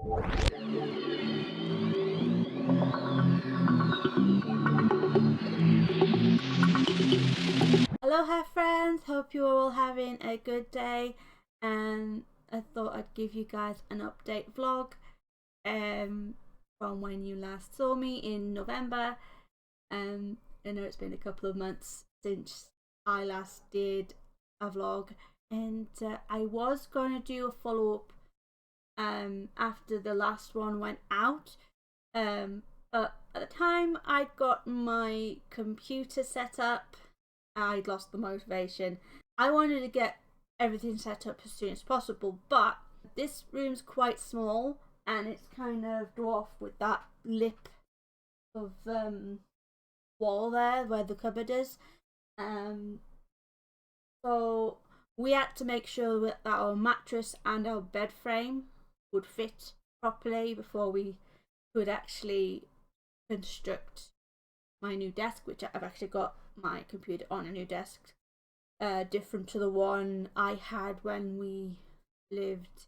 Aloha friends, hope you're all having a good day, and I thought I'd give you guys an update vlog from when you last saw me in November. I know it's been a couple of months since I last did a vlog, and I was going to do a follow-up after the last one went out, but at the time I'd got my computer set up, I'd lost the motivation. I wanted to get everything set up as soon as possible, but this room's quite small and it's kind of dwarfed with that lip of wall there where the cupboard is. So we had to make sure that our mattress and our bed frame would fit properly before we could actually construct my new desk, which I've actually got my computer on a new desk, different to the one I had when we lived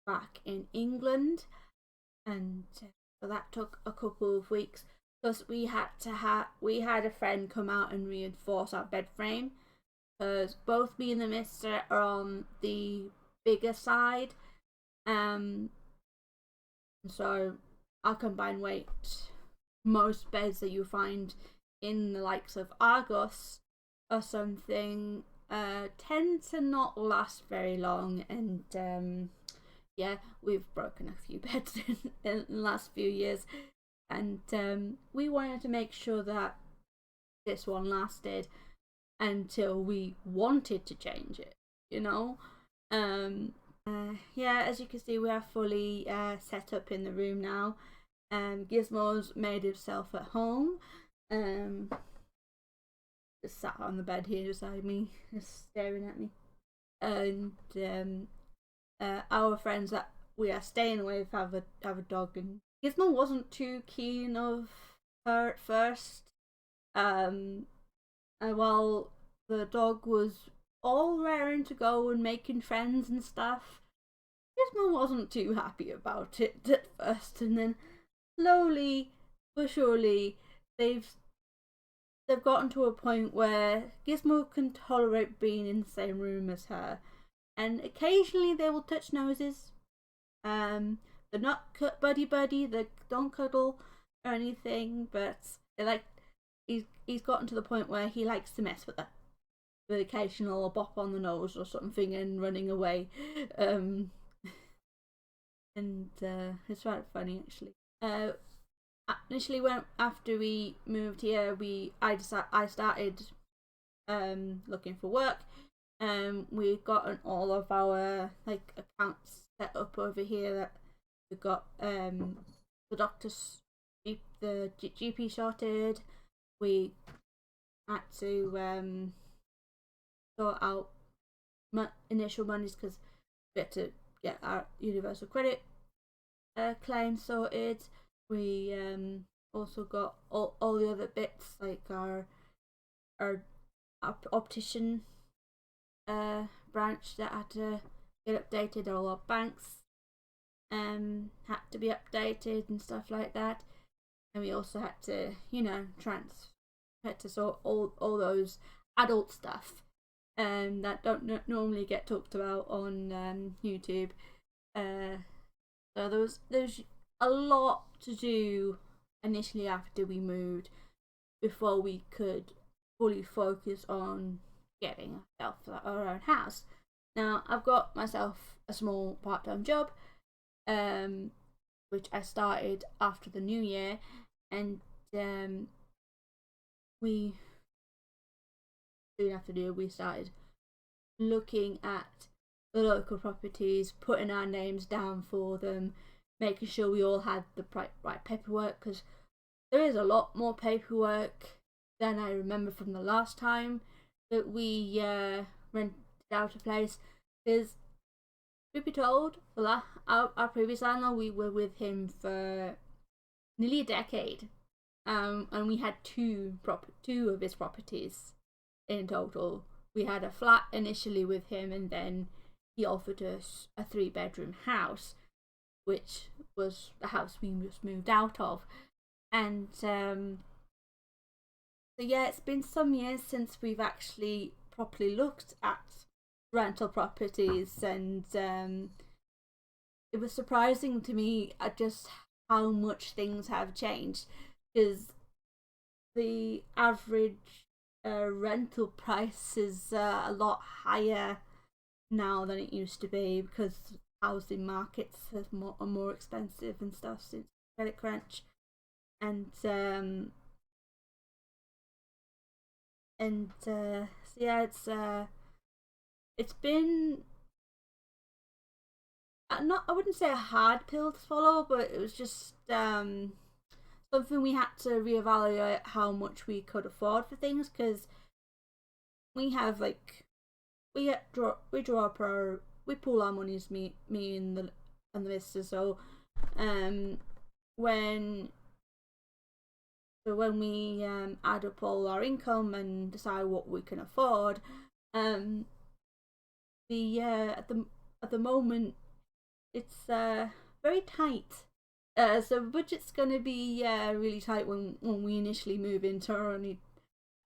back in England, and so that took a couple of weeks. Plus, we had a friend come out and reinforce our bed frame, because both me and the mister are on the bigger side, so our combined weight, most beds that you find in the likes of Argos or something tend to not last very long, and yeah, we've broken a few beds in the last few years, and we wanted to make sure that this one lasted until we wanted to change it, you know. Yeah, as you can see, we are fully set up in the room now. Gizmo's made himself at home. Just sat on the bed here beside me, just staring at me. And our friends that we are staying with have a dog, and Gizmo wasn't too keen of her at first. And while the dog was all raring to go and making friends and stuff, Gizmo wasn't too happy about it at first, and then slowly but surely they've gotten to a point where Gizmo can tolerate being in the same room as her, and occasionally they will touch noses. They're not buddy, they don't cuddle or anything, but they like. He's gotten to the point where he likes to mess with her, with occasional bop on the nose or something and running away. And it's quite funny actually. Initially, when after we moved here, I started looking for work. We've gotten all of our like accounts set up over here. That we've got the doctor's the GP sorted. We had to sort out initial monies because we had to get our universal credit claim sorted. We also got all the other bits like our optician branch that had to get updated. All our banks had to be updated and stuff like that, and we also had to, you know, had to sort all those adult stuff that don't normally get talked about on YouTube. So there was a lot to do initially after we moved before we could fully focus on getting ourselves our own house. Now I've got myself a small part-time job, which I started after the new year, and we soon after the year we started looking at the local properties, putting our names down for them, making sure we all had the right paperwork, because there is a lot more paperwork than I remember from the last time that we rented out a place. Because, truth be told, our previous landlord, we were with him for nearly a decade, and we had two of his properties in total. We had a flat initially with him, and then he offered us a 3-bedroom house, which was the house we just moved out of. And so yeah, it's been some years since we've actually properly looked at rental properties, and it was surprising to me at just how much things have changed, because the average rental price is a lot higher now than it used to be, because housing markets are more expensive and stuff since credit crunch. And so yeah, it's been I wouldn't say a hard pill to swallow, but it was just something we had to reevaluate how much we could afford for things, because we have like we draw up we pool our monies, me and the mister. So when we add up all our income and decide what we can afford, at the moment it's very tight. So budget's gonna be really tight when we initially move into our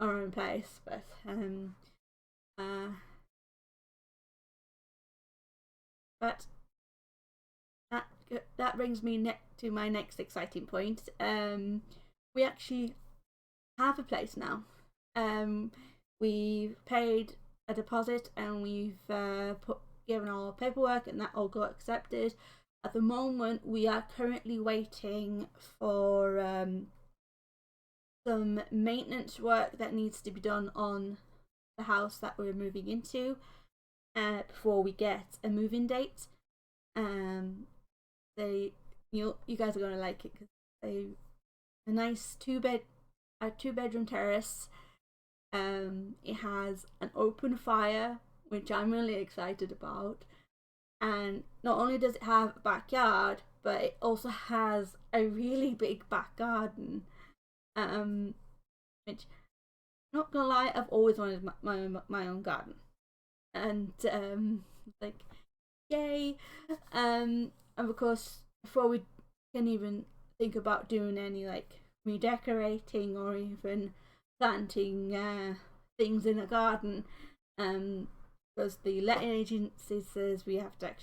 own place. But but that brings me to my next exciting point. We actually have a place now. We've paid a deposit and we've given our paperwork, and that all got accepted. At the moment, we are currently waiting for some maintenance work that needs to be done on the house that we're moving into before we get a move-in date. You guys are gonna like it, because a nice two-bedroom terrace. It has an open fire, which I'm really excited about. And not only does it have a backyard, but it also has a really big back garden. Which, not gonna lie, I've always wanted my own garden, and like, yay! And of course, before we can even think about doing any like redecorating or even planting things in a garden, because the letting agency says we have to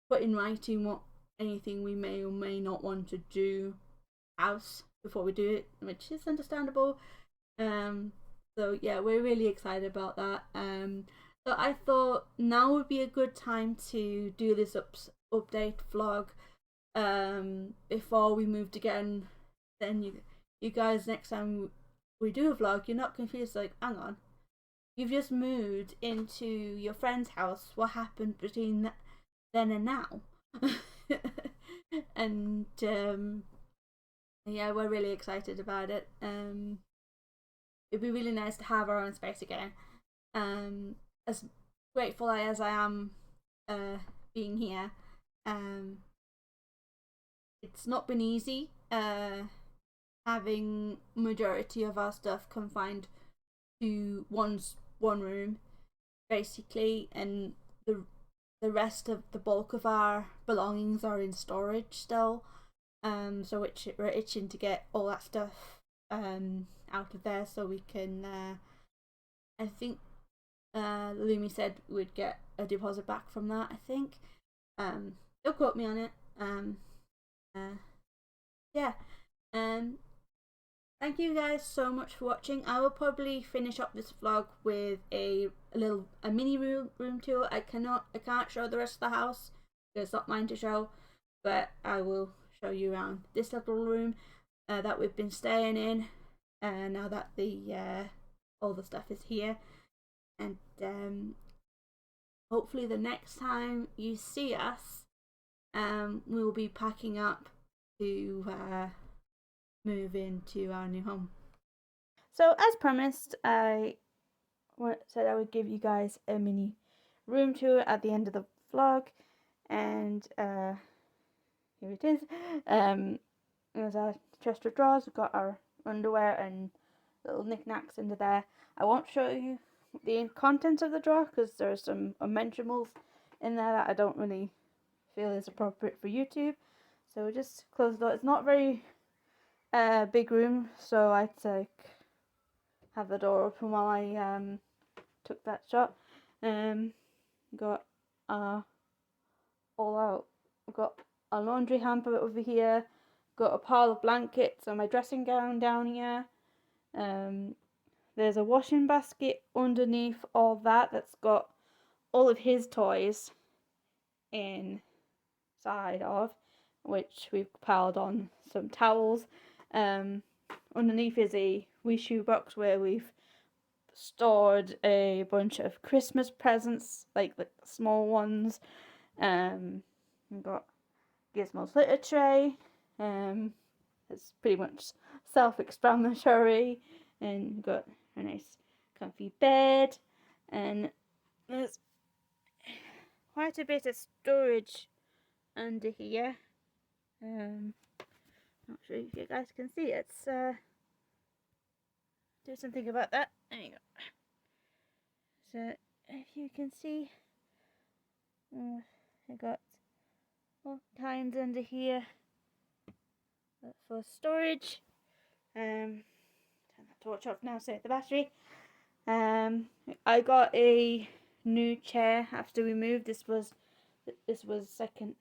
put in writing what anything we may or may not want to do house before we do it, which is understandable. So yeah, we're really excited about that. So I thought now would be a good time to do this update vlog before we moved again. Then you guys, next time we do a vlog, you're not confused like, hang on, you've just moved into your friend's house, what happened between then and now? And yeah, we're really excited about it. It'd be really nice to have our own space again. As grateful as I am being here, it's not been easy having majority of our stuff confined to one room basically, and the rest of the bulk of our belongings are in storage still. So we're itching to get all that stuff out of there so we can I think Lumi said we'd get a deposit back from that, I think. Don't quote me on it. Yeah. Thank you guys so much for watching. I will probably finish up this vlog with a mini room tour. I can't show the rest of the house because it's not mine to show, but I will show you around this little room that we've been staying in now that all the stuff is here. And hopefully the next time you see us, we will be packing up to move into our new home. So as promised, I said I would give you guys a mini room tour at the end of the vlog, and here it is. There's our chest of drawers. We've got our underwear and little knickknacks into there. I won't show you the contents of the drawer because there's some unmentionables in there that I don't really feel is appropriate for YouTube. So we just closed the door. It's not very big room, so I had to have the door open while I took that shot. Got all out. I've got a laundry hamper over here. Got a pile of blankets and my dressing gown down here. There's a washing basket underneath all that that's got all of his toys inside of, which we've piled on some towels. Underneath is a wee shoe box where we've stored a bunch of Christmas presents, like the small ones. We've got Gizmo's litter tray. It's pretty much self-explanatory, and we've got a nice comfy bed, and there's quite a bit of storage under here. Not sure if you guys can see it. Do something about that. There you go. So if you can see, I got all kinds under here for storage. Turn that torch off now, save the battery. I got a new chair after we moved. This was second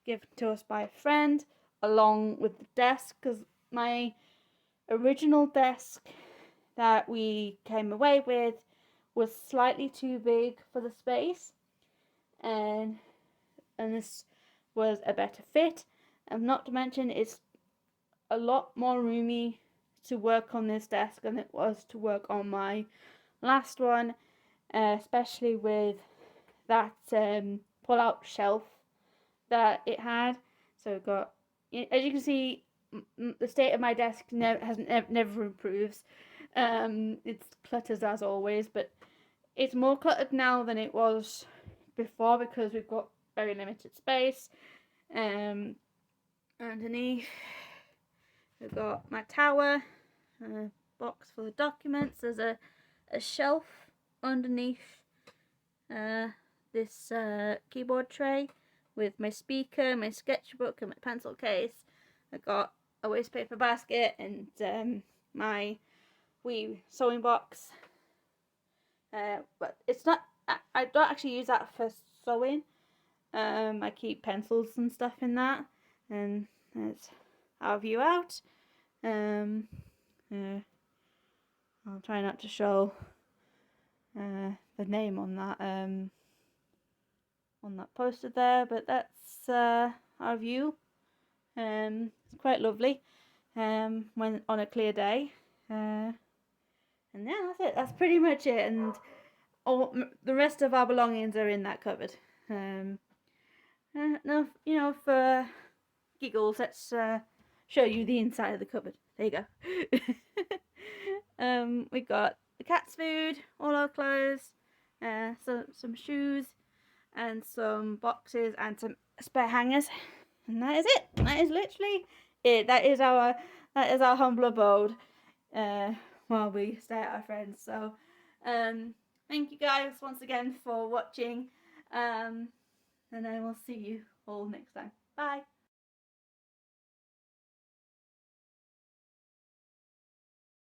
given to us by a friend, along with the desk, because my original desk that we came away with was slightly too big for the space, and this was a better fit. And not to mention, it's a lot more roomy to work on this desk than it was to work on my last one, especially with that pull-out shelf that it had. So we've got, as you can see, the state of my desk never improves. It's cluttered as always, but it's more cluttered now than it was before because we've got very limited space. Underneath, we've got my tower, a box full of documents. There's a shelf underneath this keyboard tray with my speaker, my sketchbook, and my pencil case. I've got a waste paper basket and my wee sewing box. But it's not. I don't actually use that for sewing. I keep pencils and stuff in that, and there's our view out. I'll try not to show the name on that poster there, but that's our view. It's quite lovely when on a clear day. And yeah, that's it. That's pretty much it. And all the rest of our belongings are in that cupboard. No, for giggles, let's show you the inside of the cupboard. There you go. We got the cat's food, all our clothes, some shoes, and some boxes and some spare hangers, and that is it. That is literally it. That is our humble abode while we stay at our friends. So thank you guys once again for watching, and I will see you all next time. Bye.